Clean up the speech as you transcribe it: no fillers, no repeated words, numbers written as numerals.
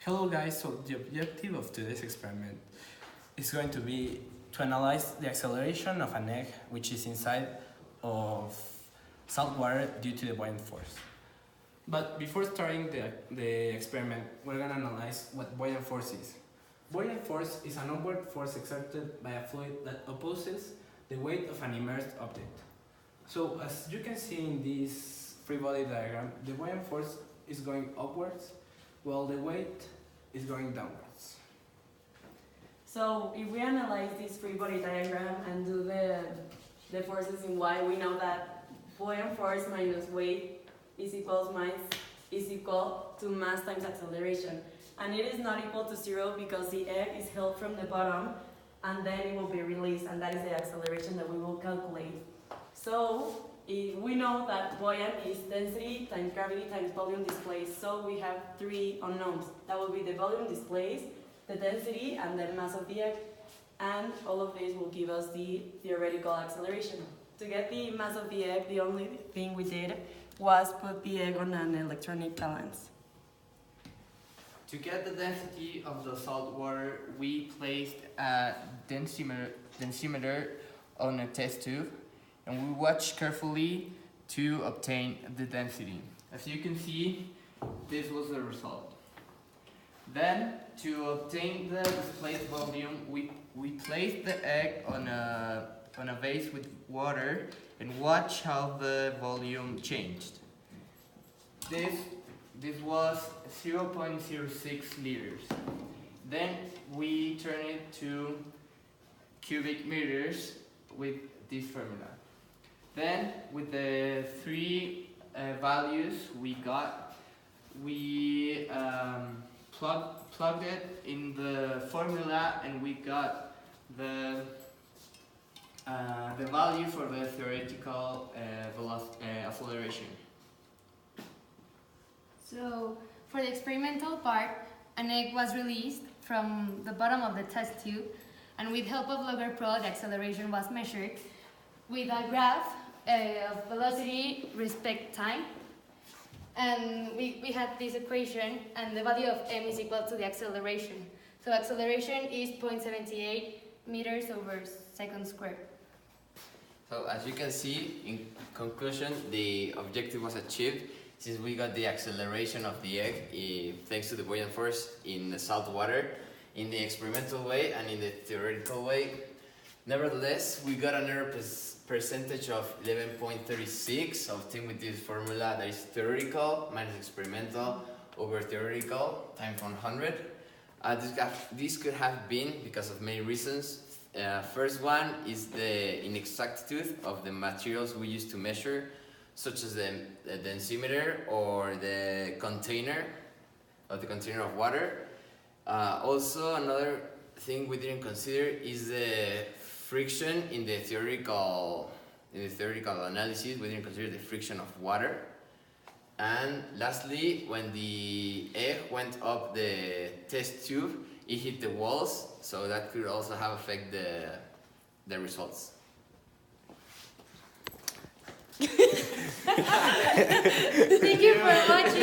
Hello guys, so the objective of today's experiment is going to be to analyze the acceleration of an egg which is inside of salt water due to the buoyant force. But before starting the experiment, we're going to analyze what buoyant force is. Buoyant force is an upward force exerted by a fluid that opposes the weight of an immersed object. So as you can see in this free body diagram, the buoyant force is going upwards while the weight is going downwards. So if we analyze this free body diagram and do the forces in Y, we know that buoyant force minus weight is equal to mass times acceleration. And it is not equal to 0 because the egg is held from the bottom and then it will be released, and that is the acceleration that we will calculate. So if we know that buoyant is density times gravity times volume displaced, so we have three unknowns. That will be the volume displaced, the density, and the mass of the egg. And all of this will give us the theoretical acceleration. To get the mass of the egg, the only thing we did was put the egg on an electronic balance. To get the density of the salt water, we placed a densimeter on a test tube, and we watched carefully to obtain the density. As you can see, this was the result. Then, to obtain the displaced volume, we placed the egg on a vase with water and watch how the volume changed. This was 0.06 liters. Then we turn it to cubic meters with this formula. Then with the three values we got, we plugged it in the formula and we got the value for the theoretical acceleration. So, for the experimental part, an egg was released from the bottom of the test tube, and with help of Logger Pro, the acceleration was measured with a graph of velocity respect time. And we had this equation, and the value of m is equal to the acceleration. So acceleration is 0.78 meters over second squared. So as you can see, in conclusion, the objective was achieved since we got the acceleration of the egg thanks to the buoyant force in the salt water in the experimental way and in the theoretical way. Nevertheless, we got an error percentage of 11.36 obtained with this formula that is theoretical minus experimental over theoretical times 100. This could have been because of many reasons. First one is the inexactitude of the materials we use to measure, such as the densimeter or the container of water. Also, another thing we didn't consider is the friction in the theoretical analysis. We didn't consider the friction of water. And lastly, when the egg went up the test tube, it hit the walls, so that could also have affected the results. Thank you for watching.